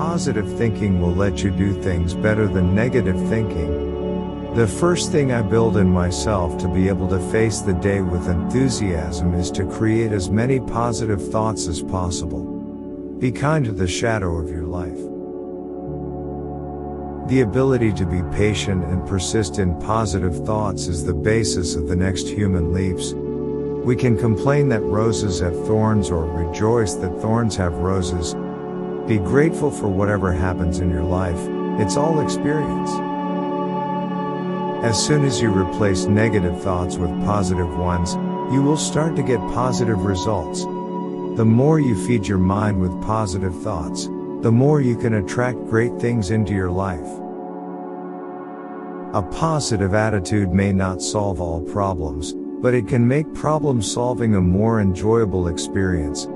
Positive thinking will let you do things better than negative thinking. The first thing I build in myself to be able to face the day with enthusiasm is to create as many positive thoughts as possible. Be kind to the shadow of your life. The ability to be patient and persist in positive thoughts is the basis of the next human leaps. We can complain that roses have thorns or rejoice that thorns have roses. Be grateful for whatever happens in your life, it's all experience. As soon as you replace negative thoughts with positive ones, you will start to get positive results. The more you feed your mind with positive thoughts, the more you can attract great things into your life. A positive attitude may not solve all problems, but it can make problem solving a more enjoyable experience.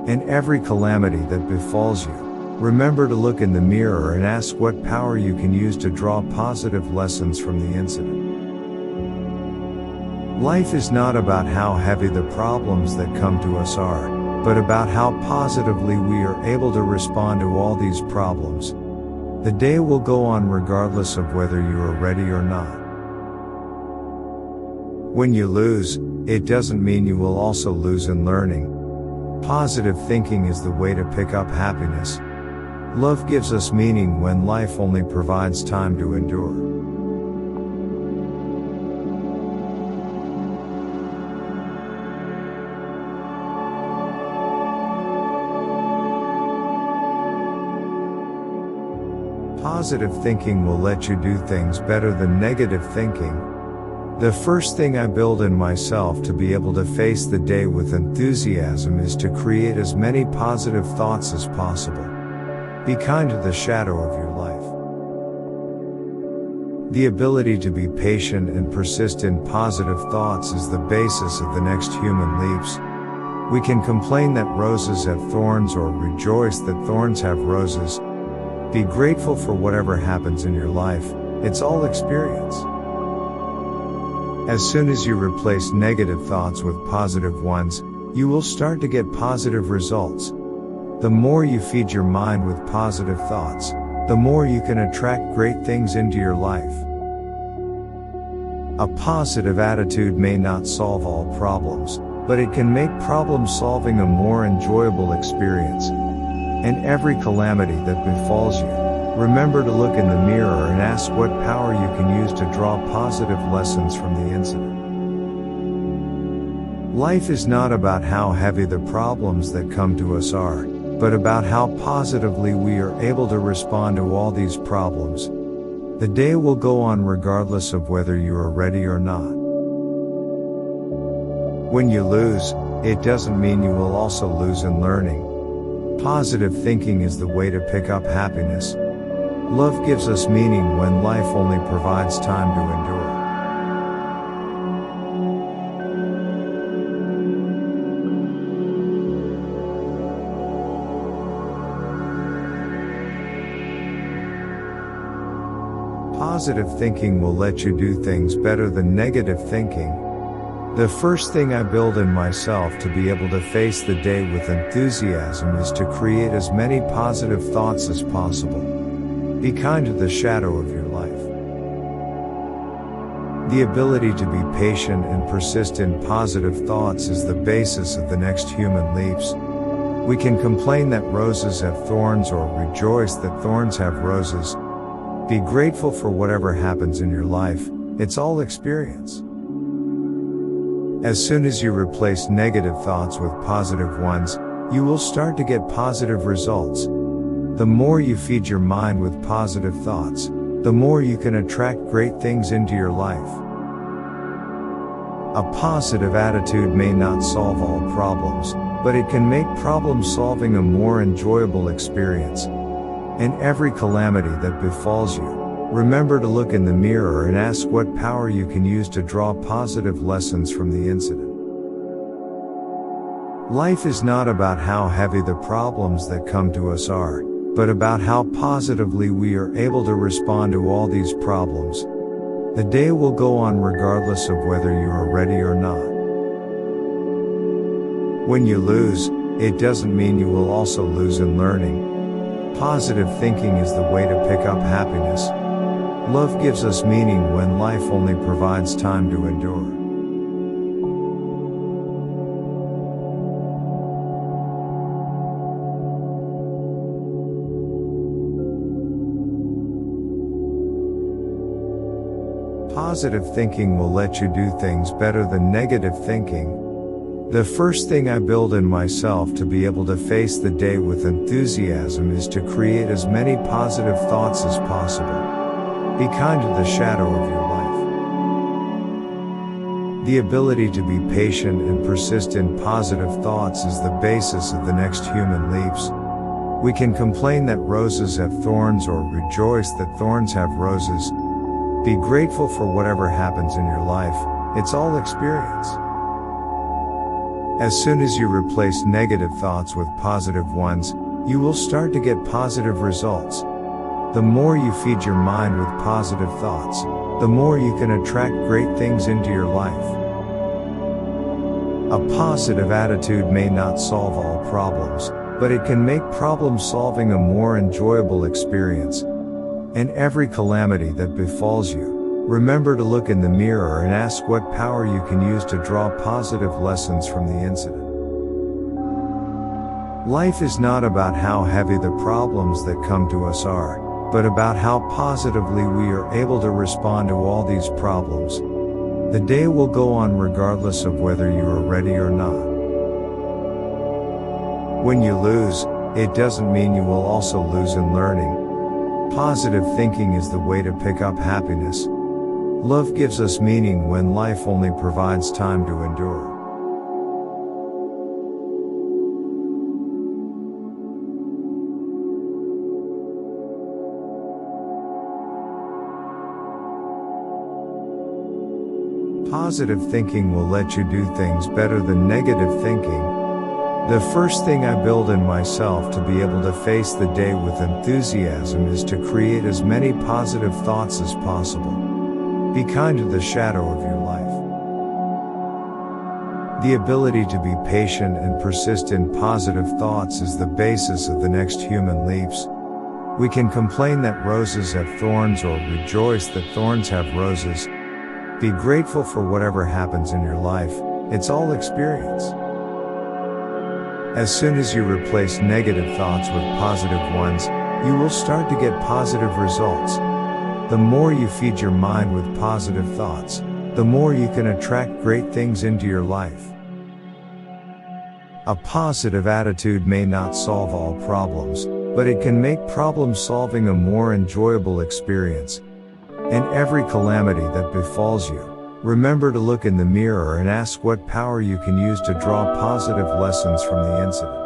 In every calamity that befalls you, remember to look in the mirror and ask what power you can use to draw positive lessons from the incident. Life is not about how heavy the problems that come to us are, but about how positively we are able to respond to all these problems. The day will go on regardless of whether you are ready or not. When you lose, it doesn't mean you will also lose in learning. Positive thinking is the way to pick up happiness. Love gives us meaning when life only provides time to endure. Positive thinking will let you do things better than negative thinking. The first thing I build in myself to be able to face the day with enthusiasm is to create as many positive thoughts as possible. Be kind to the shadow of your life. The ability to be patient and persist in positive thoughts is the basis of the next human leaps. We can complain that roses have thorns or rejoice that thorns have roses. Be grateful for whatever happens in your life, it's all experience. As soon as you replace negative thoughts with positive ones, you will start to get positive results. The more you feed your mind with positive thoughts, the more you can attract great things into your life. A positive attitude may not solve all problems, but it can make problem solving a more enjoyable experience. In every calamity that befalls you, remember to look in the mirror and ask what power you can use to draw positive lessons from the incident. Life is not about how heavy the problems that come to us are, but about how positively we are able to respond to all these problems. The day will go on regardless of whether you are ready or not. When you lose, it doesn't mean you will also lose in learning. Positive thinking is the way to pick up happiness. Love gives us meaning when life only provides time to endure. Positive thinking will let you do things better than negative thinking. The first thing I build in myself to be able to face the day with enthusiasm is to create as many positive thoughts as possible. Be kind to the shadow of your life. The ability to be patient and persist in positive thoughts is the basis of the next human leaps. We can complain that roses have thorns or rejoice that thorns have roses. Be grateful for whatever happens in your life, it's all experience. As soon as you replace negative thoughts with positive ones, you will start to get positive results. The more you feed your mind with positive thoughts, the more you can attract great things into your life. A positive attitude may not solve all problems, but it can make problem solving a more enjoyable experience. In every calamity that befalls you, remember to look in the mirror and ask what power you can use to draw positive lessons from the incident. Life is not about how heavy the problems that come to us are, but about how positively we are able to respond to all these problems. The day will go on regardless of whether you are ready or not. When you lose, it doesn't mean you will also lose in learning. Positive thinking is the way to pick up happiness. Love gives us meaning when life only provides time to endure. Positive thinking will let you do things better than negative thinking. The first thing I build in myself to be able to face the day with enthusiasm is to create as many positive thoughts as possible. Be kind to the shadow of your life. The ability to be patient and persist in positive thoughts is the basis of the next human leaps. We can complain that roses have thorns or rejoice that thorns have roses. Be grateful for whatever happens in your life. It's all experience. As soon as you replace negative thoughts with positive ones, you will start to get positive results. The more you feed your mind with positive thoughts, the more you can attract great things into your life. A positive attitude may not solve all problems, but it can make problem solving a more enjoyable experience. In every calamity that befalls you, remember to look in the mirror and ask what power you can use to draw positive lessons from the incident. Life is not about how heavy the problems that come to us are, but about how positively we are able to respond to all these problems. The day will go on regardless of whether you are ready or not. When you lose, it doesn't mean you will also lose in learning. Positive thinking is the way to pick up happiness. Love gives us meaning when life only provides time to endure. Positive thinking will let you do things better than negative thinking. The first thing I build in myself to be able to face the day with enthusiasm is to create as many positive thoughts as possible. Be kind to the shadow of your life. The ability to be patient and persist in positive thoughts is the basis of the next human leaps. We can complain that roses have thorns or rejoice that thorns have roses. Be grateful for whatever happens in your life. It's all experience. As soon as you replace negative thoughts with positive ones, you will start to get positive results. The more you feed your mind with positive thoughts, the more you can attract great things into your life. A positive attitude may not solve all problems, but it can make problem solving a more enjoyable experience. In every calamity that befalls you, remember to look in the mirror and ask what power you can use to draw positive lessons from the incident.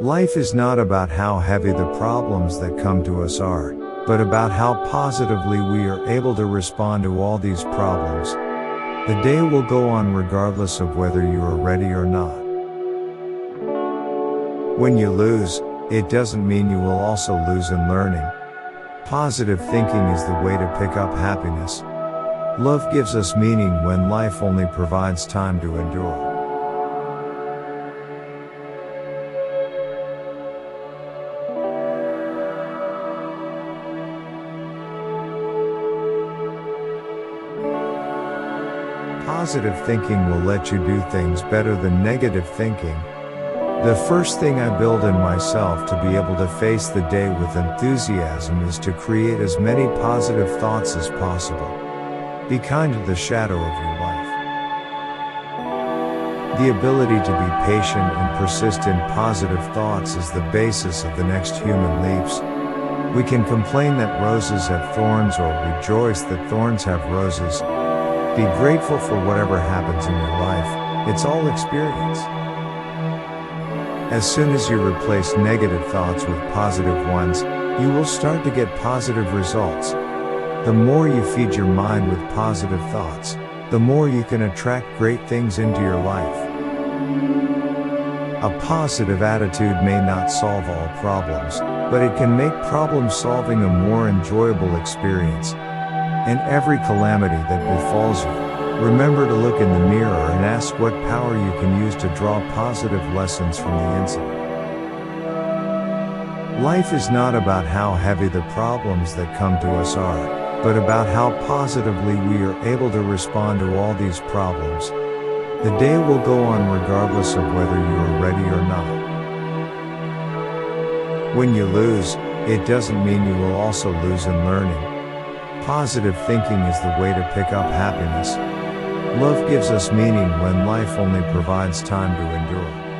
Life is not about how heavy the problems that come to us are, but about how positively we are able to respond to all these problems. The day will go on regardless of whether you are ready or not. When you lose, it doesn't mean you will also lose in learning. Positive thinking is the way to pick up happiness. Love gives us meaning when life only provides time to endure. Positive thinking will let you do things better than negative thinking. The first thing I build in myself to be able to face the day with enthusiasm is to create as many positive thoughts as possible. Be kind to the shadow of your life. The ability to be patient and persist in positive thoughts is the basis of the next human leaps. We can complain that roses have thorns or rejoice that thorns have roses. Be grateful for whatever happens in your life. It's all experience. As soon as you replace negative thoughts with positive ones, you will start to get positive results. The more you feed your mind with positive thoughts, the more you can attract great things into your life. A positive attitude may not solve all problems, but it can make problem solving a more enjoyable experience. In every calamity that befalls you, remember to look in the mirror and ask what power you can use to draw positive lessons from the incident. Life is not about how heavy the problems that come to us are, but about how positively we are able to respond to all these problems. The day will go on regardless of whether you are ready or not. When you lose, it doesn't mean you will also lose in learning. Positive thinking is the way to pick up happiness. Love gives us meaning when life only provides time to endure.